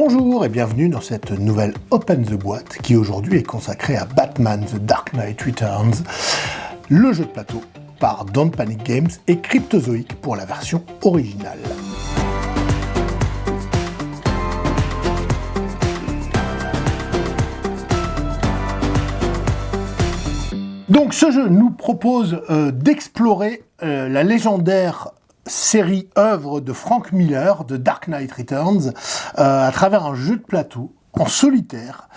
Bonjour et bienvenue dans cette nouvelle Open the Boîte qui aujourd'hui est consacrée à Batman The Dark Knight Returns, le jeu de plateau par Don't Panic Games et Cryptozoic pour la version originale. Donc ce jeu nous propose d'explorer la légendaire série œuvre de Frank Miller, de Dark Knight Returns, à travers un jeu de plateau en solitaire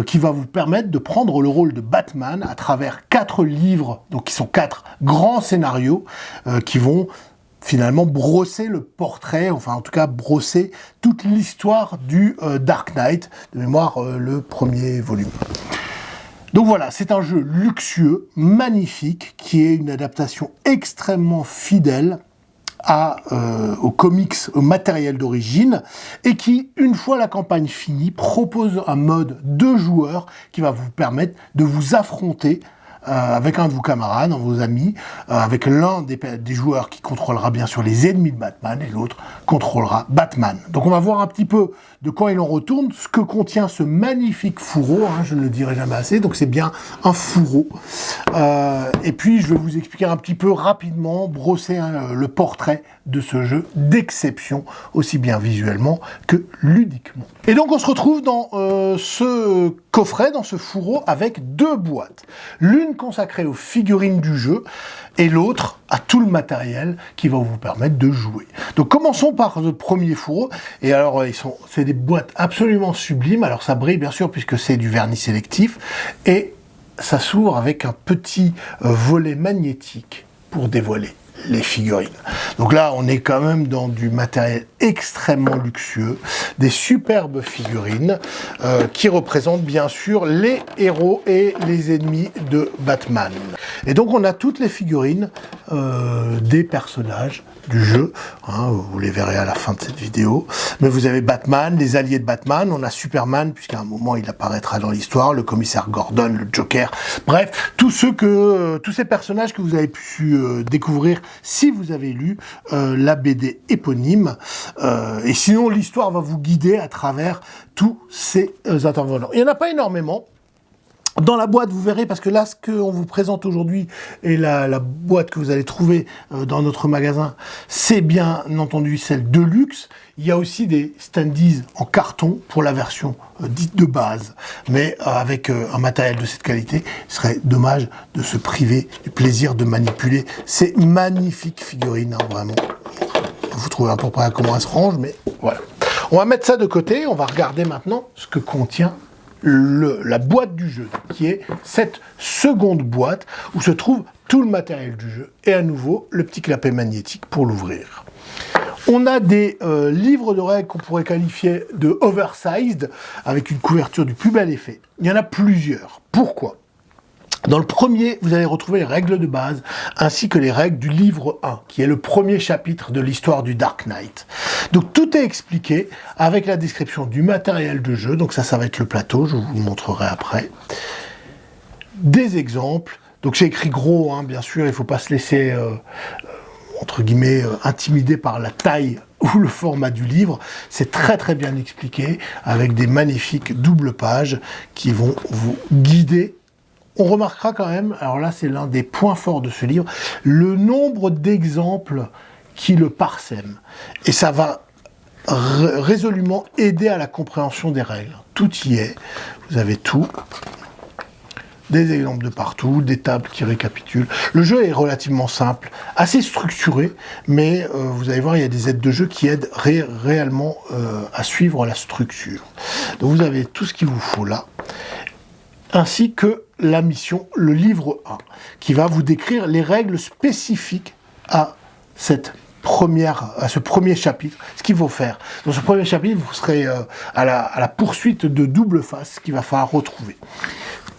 qui va vous permettre de prendre le rôle de Batman à travers 4 livres, donc qui sont 4 grands scénarios qui vont finalement brosser le portrait, enfin en tout cas brosser toute l'histoire du Dark Knight, de mémoire le premier volume. Donc voilà, c'est un jeu luxueux, magnifique, qui est une adaptation extrêmement fidèle aux comics, au matériel d'origine, et qui, une fois la campagne finie, propose un mode 2 joueurs qui va vous permettre de vous affronter avec un de vos camarades, un de vos amis, avec l'un des joueurs qui contrôlera bien sûr les ennemis de Batman et l'autre contrôlera Batman. Donc on va voir un petit peu de quoi il en retourne, ce que contient ce magnifique fourreau, je ne le dirai jamais assez, donc c'est bien un fourreau. Et puis je vais vous expliquer un petit peu rapidement, brosser le portrait de ce jeu d'exception, aussi bien visuellement que ludiquement. Et donc on se retrouve dans ce coffret, dans ce fourreau, avec 2 boîtes. L'une consacrée aux figurines du jeu et l'autre à tout le matériel qui va vous permettre de jouer. Donc commençons par le premier fourreau. Et alors c'est des boîtes absolument sublimes. Alors ça brille bien sûr puisque c'est du vernis sélectif et ça s'ouvre avec un petit volet magnétique pour dévoiler les figurines. Donc là, on est quand même dans du matériel extrêmement luxueux, des superbes figurines qui représentent bien sûr les héros et les ennemis de Batman. Et donc on a toutes les figurines des personnages du jeu, vous les verrez à la fin de cette vidéo, mais vous avez Batman, les alliés de Batman, on a Superman, puisqu'à un moment il apparaîtra dans l'histoire, le commissaire Gordon, le Joker, bref, tous ces personnages que vous avez pu découvrir si vous avez lu la BD éponyme, et sinon l'histoire va vous guider à travers tous ces intervenants. Il n'y en a pas énormément. Dans la boîte, vous verrez, parce que là, ce qu'on vous présente aujourd'hui, et la boîte que vous allez trouver dans notre magasin, c'est bien entendu celle de luxe. Il y a aussi des standees en carton pour la version dite de base. Mais avec un matériel de cette qualité, il serait dommage de se priver du plaisir de manipuler ces magnifiques figurines, vraiment. Vous trouvez à peu près comment elles se rangent, mais voilà. On va mettre ça de côté, on va regarder maintenant ce que contient la boîte du jeu, qui est cette seconde boîte où se trouve tout le matériel du jeu et à nouveau le petit clapet magnétique pour l'ouvrir. On a des livres de règles qu'on pourrait qualifier de oversized avec une couverture du plus bel effet. Il y en a plusieurs. Pourquoi ? Dans le premier, vous allez retrouver les règles de base, ainsi que les règles du livre 1, qui est le premier chapitre de l'histoire du Dark Knight. Donc tout est expliqué avec la description du matériel de jeu, donc ça va être le plateau, je vous le montrerai après. Des exemples, donc c'est écrit gros, bien sûr, il ne faut pas se laisser, entre guillemets, intimider par la taille ou le format du livre. C'est très très bien expliqué, avec des magnifiques doubles pages qui vont vous guider. On remarquera quand même, alors là c'est l'un des points forts de ce livre, le nombre d'exemples qui le parsèment. Et ça va résolument aider à la compréhension des règles. Tout y est, vous avez tout. Des exemples de partout, des tables qui récapitulent. Le jeu est relativement simple, assez structuré, mais vous allez voir, il y a des aides de jeu qui aident réellement à suivre la structure. Donc vous avez tout ce qu'il vous faut là, ainsi que la mission, le livre 1, qui va vous décrire les règles spécifiques à ce premier chapitre, ce qu'il faut faire. Dans ce premier chapitre, vous serez à la poursuite de double face qu'il va falloir retrouver.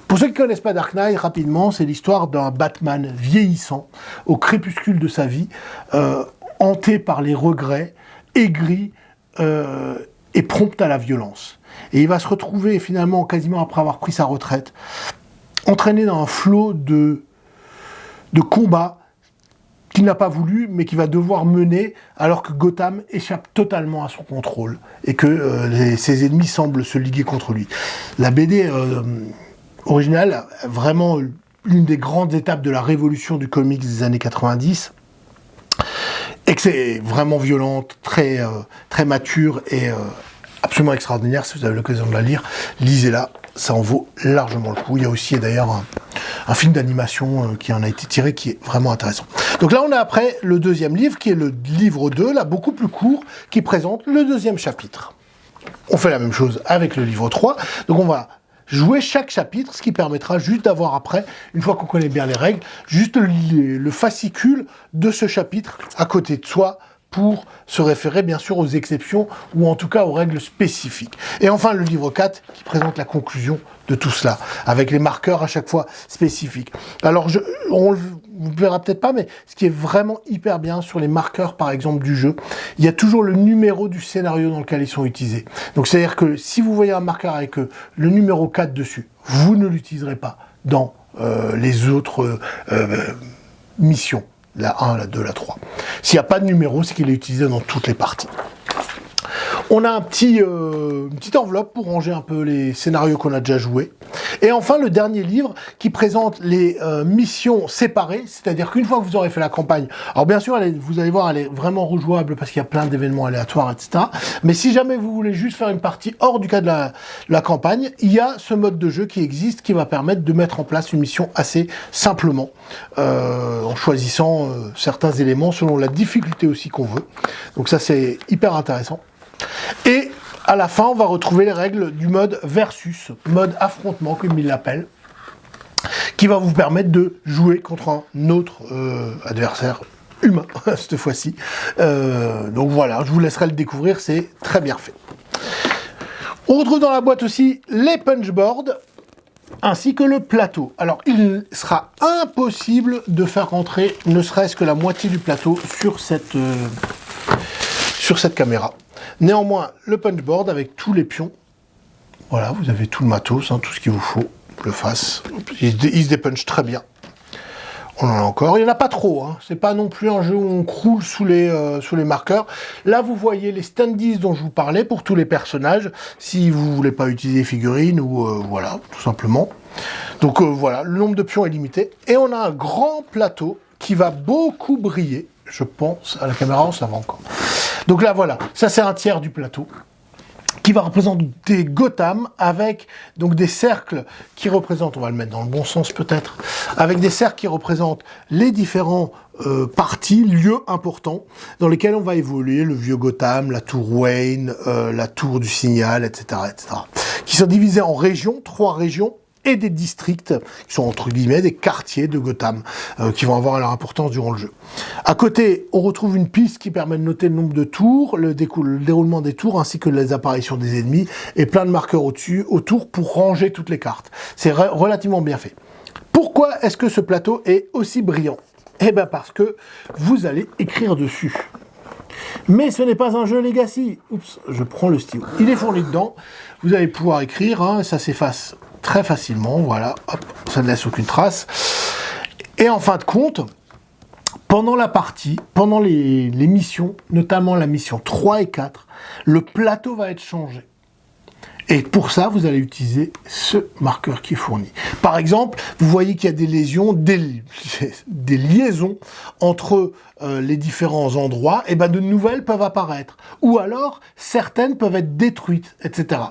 Pour ceux qui ne connaissent pas Dark Knight, rapidement, c'est l'histoire d'un Batman vieillissant, au crépuscule de sa vie, hanté par les regrets, aigri et prompt à la violence. Et il va se retrouver finalement, quasiment après avoir pris sa retraite, entraîné dans un flot de combats qu'il n'a pas voulu, mais qu'il va devoir mener alors que Gotham échappe totalement à son contrôle et que ses ennemis semblent se liguer contre lui. La BD originale, vraiment l'une des grandes étapes de la révolution du comics des années 90, et que c'est vraiment violente, très mature et absolument extraordinaire. Si vous avez l'occasion de la lire, lisez-la, ça en vaut largement le coup. Il y a aussi d'ailleurs un film d'animation qui en a été tiré, qui est vraiment intéressant. Donc là, on a après le deuxième livre, qui est le livre 2, là, beaucoup plus court, qui présente le deuxième chapitre. On fait la même chose avec le livre 3. Donc on va jouer chaque chapitre, ce qui permettra juste d'avoir après, une fois qu'on connaît bien les règles, juste le fascicule de ce chapitre à côté de soi, pour se référer bien sûr aux exceptions ou en tout cas aux règles spécifiques. Et enfin le livre 4 qui présente la conclusion de tout cela, avec les marqueurs à chaque fois spécifiques. Alors on ne verra peut-être pas, mais ce qui est vraiment hyper bien sur les marqueurs par exemple du jeu, il y a toujours le numéro du scénario dans lequel ils sont utilisés. Donc c'est-à-dire que si vous voyez un marqueur avec le numéro 4 dessus, vous ne l'utiliserez pas dans les autres missions. La 1, la 2, la 3. S'il n'y a pas de numéro, c'est qu'il est utilisé dans toutes les parties. On a une petite enveloppe pour ranger un peu les scénarios qu'on a déjà joués. Et enfin, le dernier livre qui présente les missions séparées, c'est-à-dire qu'une fois que vous aurez fait la campagne, alors bien sûr, vous allez voir, elle est vraiment rejouable parce qu'il y a plein d'événements aléatoires, etc. Mais si jamais vous voulez juste faire une partie hors du cadre de la campagne, il y a ce mode de jeu qui existe, qui va permettre de mettre en place une mission assez simplement, en choisissant certains éléments selon la difficulté aussi qu'on veut. Donc ça, c'est hyper intéressant. Et à la fin, on va retrouver les règles du mode versus, mode affrontement comme il l'appelle, qui va vous permettre de jouer contre un autre adversaire humain, cette fois-ci. Donc voilà, je vous laisserai le découvrir, c'est très bien fait. On retrouve dans la boîte aussi les punchboards, ainsi que le plateau. Alors, il sera impossible de faire rentrer ne serait-ce que la moitié du plateau sur cette caméra. Néanmoins, le punchboard avec tous les pions, voilà, vous avez tout le matos, hein, tout ce qu'il vous faut, le face, il se dépunch très bien. On en a encore, il n'y en a pas trop, hein. C'est pas non plus un jeu où on croule sous les marqueurs. Là, vous voyez les standees dont je vous parlais pour tous les personnages, si vous voulez pas utiliser figurines ou voilà, tout simplement. Donc voilà, le nombre de pions est limité. Et on a un grand plateau qui va beaucoup briller, je pense, à la caméra, ça va encore. Donc là, voilà, ça c'est un tiers du plateau qui va représenter Gotham avec donc des cercles qui représentent, on va le mettre dans le bon sens peut-être, avec des cercles qui représentent les différents parties, lieux importants dans lesquels on va évoluer, le vieux Gotham, la tour Wayne, la tour du signal, etc., qui sont divisés en régions, 3 régions, et des districts, qui sont entre guillemets des quartiers de Gotham, qui vont avoir leur importance durant le jeu. À côté, on retrouve une piste qui permet de noter le nombre de tours, le déroulement des tours, ainsi que les apparitions des ennemis, et plein de marqueurs autour pour ranger toutes les cartes. C'est relativement bien fait. Pourquoi est-ce que ce plateau est aussi brillant? Eh bien parce que vous allez écrire dessus. Mais ce n'est pas un jeu Legacy. Oups, je prends le stylo. Il est fourni dedans. Vous allez pouvoir écrire, hein, ça s'efface très facilement, voilà, hop, ça ne laisse aucune trace. Et en fin de compte, pendant la partie, pendant les missions, notamment la mission 3 et 4, le plateau va être changé. Et pour ça, vous allez utiliser ce marqueur qui est fourni. Par exemple, vous voyez qu'il y a des lésions, des liaisons entre les différents endroits, et ben de nouvelles peuvent apparaître. Ou alors, certaines peuvent être détruites, etc.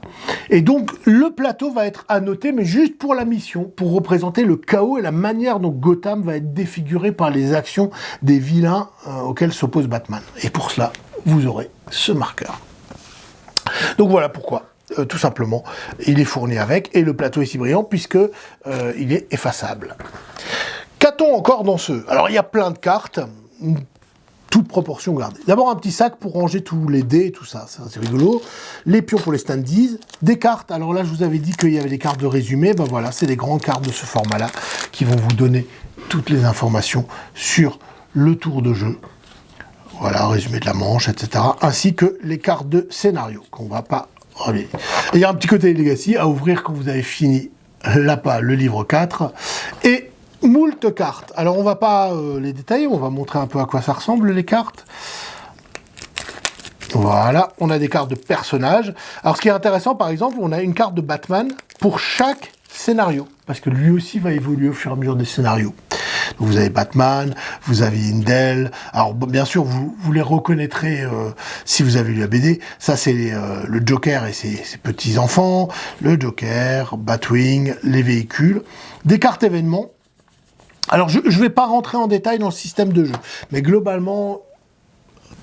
Et donc, le plateau va être annoté, mais juste pour la mission, pour représenter le chaos et la manière dont Gotham va être défiguré par les actions des vilains auxquels s'oppose Batman. Et pour cela, vous aurez ce marqueur. Donc voilà pourquoi. Tout simplement, il est fourni avec, et le plateau est si brillant puisque il est effaçable. Qu'a-t-on encore dans ce? Alors il y a plein de cartes, toutes proportions gardées. D'abord un petit sac pour ranger tous les dés et tout ça, c'est rigolo. Les pions pour les standees, des cartes. Alors là je vous avais dit qu'il y avait des cartes de résumé, ben voilà, c'est des grandes cartes de ce format-là qui vont vous donner toutes les informations sur le tour de jeu. Voilà, résumé de la manche, etc. Ainsi que les cartes de scénario qu'on va pas. Et il y a un petit côté Legacy à ouvrir quand vous avez fini le livre 4. Et Moult cartes. Alors on va pas les détailler, on va montrer un peu à quoi ça ressemble les cartes. Voilà, on a des cartes de personnages. Alors ce qui est intéressant, par exemple, on a une carte de Batman pour chaque scénario, parce que lui aussi va évoluer au fur et à mesure des scénarios. Donc vous avez Batman, vous avez Indel. Alors bien sûr, vous les reconnaîtrez si vous avez lu la BD. Ça c'est le Joker et ses petits-enfants, le Joker, Batwing, les véhicules, des cartes événements. Alors je ne vais pas rentrer en détail dans le système de jeu, mais globalement,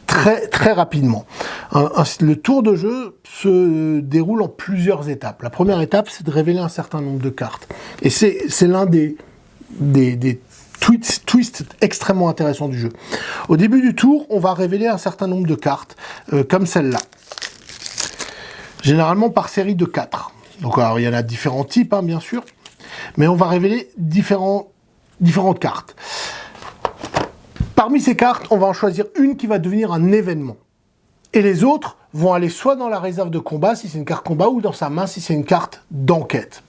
très rapidement. Le tour de jeu se déroule en plusieurs étapes. La première étape, c'est de révéler un certain nombre de cartes. Et c'est l'un des twists extrêmement intéressants du jeu. Au début du tour, on va révéler un certain nombre de cartes, comme celle-là. Généralement par série de 4. Donc alors, il y en a différents types, hein, bien sûr, mais on va révéler différentes cartes. Parmi ces cartes, on va en choisir une qui va devenir un événement. Et les autres vont aller soit dans la réserve de combat, si c'est une carte combat, ou dans sa main, si c'est une carte d'enquête.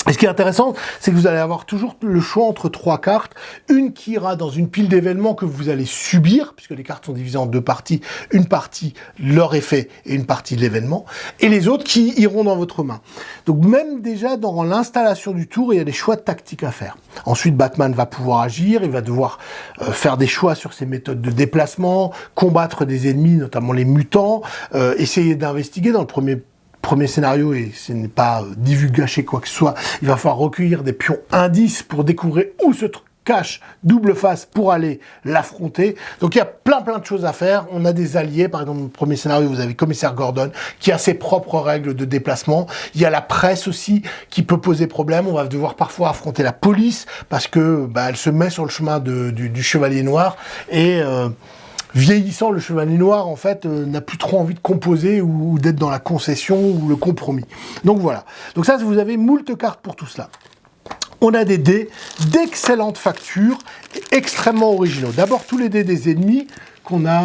Et ce qui est intéressant, c'est que vous allez avoir toujours le choix entre 3 cartes. Une qui ira dans une pile d'événements que vous allez subir, puisque les cartes sont divisées en 2 parties. Une partie, leur effet, et une partie, l'événement. Et les autres qui iront dans votre main. Donc même déjà dans l'installation du tour, il y a des choix de tactiques à faire. Ensuite, Batman va pouvoir agir, il va devoir faire des choix sur ses méthodes de déplacement, combattre des ennemis, notamment les mutants, essayer d'investiguer dans le premier scénario, et ce n'est pas divulgacher quoi que ce soit, il va falloir recueillir des pions indices pour découvrir où se cache Double Face pour aller l'affronter. Donc il y a plein de choses à faire. On a des alliés, par exemple, dans le premier scénario, vous avez Commissaire Gordon, qui a ses propres règles de déplacement. Il y a la presse aussi, qui peut poser problème. On va devoir parfois affronter la police, parce que elle se met sur le chemin du Chevalier Noir, et vieillissant, le Chevalier Noir, en fait, n'a plus trop envie de composer ou d'être dans la concession ou le compromis. Donc voilà. Donc ça, vous avez moult cartes pour tout cela. On a des dés d'excellente facture, et extrêmement originaux. D'abord, tous les dés des ennemis qu'on a,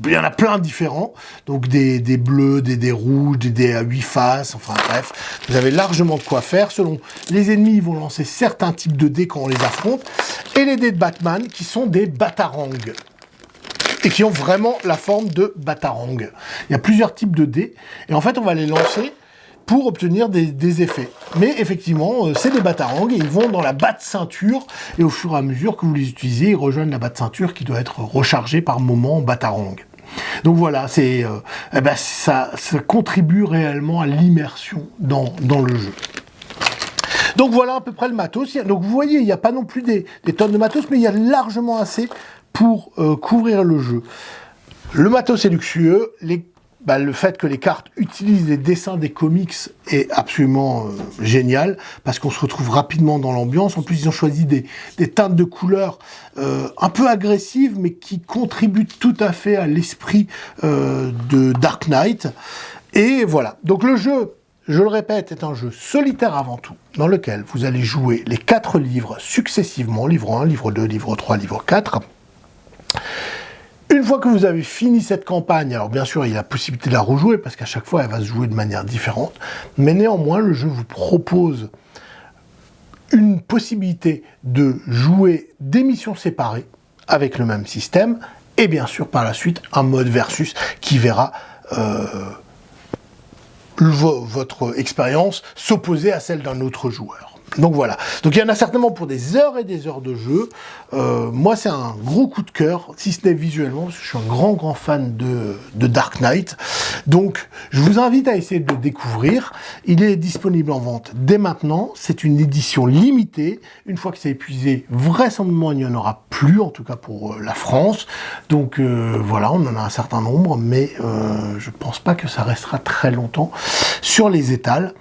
il y en a plein différents. Donc des bleus, des dés rouges, des dés à 8 faces, enfin bref. Vous avez largement de quoi faire. Selon les ennemis, ils vont lancer certains types de dés quand on les affronte. Et les dés de Batman, qui sont des batarangs. Et qui ont vraiment la forme de batarang. Il y a plusieurs types de dés, et en fait on va les lancer pour obtenir des effets. Mais effectivement, c'est des batarangs, et ils vont dans la batte-ceinture, et au fur et à mesure que vous les utilisez, ils rejoignent la batte-ceinture qui doit être rechargée par moment en batarang. Donc voilà, ça contribue réellement à l'immersion dans le jeu. Donc voilà à peu près le matos. Donc vous voyez, il n'y a pas non plus des tonnes de matos, mais il y a largement assez pour couvrir le jeu. Le matos est luxueux, le fait que les cartes utilisent les dessins des comics est absolument génial, parce qu'on se retrouve rapidement dans l'ambiance. En plus, ils ont choisi des teintes de couleurs un peu agressives, mais qui contribuent tout à fait à l'esprit de Dark Knight. Et voilà. Donc le jeu, je le répète, est un jeu solitaire avant tout, dans lequel vous allez jouer les 4 livres successivement, livre 1, livre 2, livre 3, livre 4. Une fois que vous avez fini cette campagne, alors bien sûr il y a la possibilité de la rejouer, parce qu'à chaque fois elle va se jouer de manière différente, mais néanmoins le jeu vous propose une possibilité de jouer des missions séparées avec le même système, et bien sûr par la suite un mode versus qui verra votre expérience s'opposer à celle d'un autre joueur. Donc voilà. Donc il y en a certainement pour des heures et des heures de jeu. Moi, c'est un gros coup de cœur, si ce n'est visuellement, parce que je suis un grand fan de Dark Knight. Donc, je vous invite à essayer de le découvrir. Il est disponible en vente dès maintenant. C'est une édition limitée. Une fois que c'est épuisé, vraisemblablement, il n'y en aura plus, en tout cas pour la France. Donc voilà, on en a un certain nombre, mais je pense pas que ça restera très longtemps sur les étals.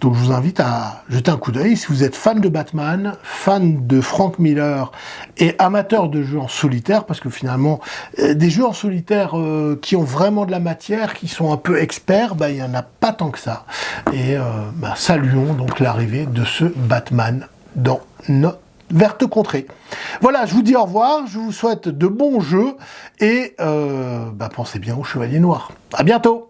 Donc je vous invite à jeter un coup d'œil. Si vous êtes fan de Batman, fan de Frank Miller et amateur de jeux en solitaire, parce que finalement, des jeux en solitaire qui ont vraiment de la matière, qui sont un peu experts, il n'y en a pas tant que ça. Et saluons donc l'arrivée de ce Batman dans notre verte contrée. Voilà, je vous dis au revoir, je vous souhaite de bons jeux, et pensez bien au Chevalier Noir. À bientôt!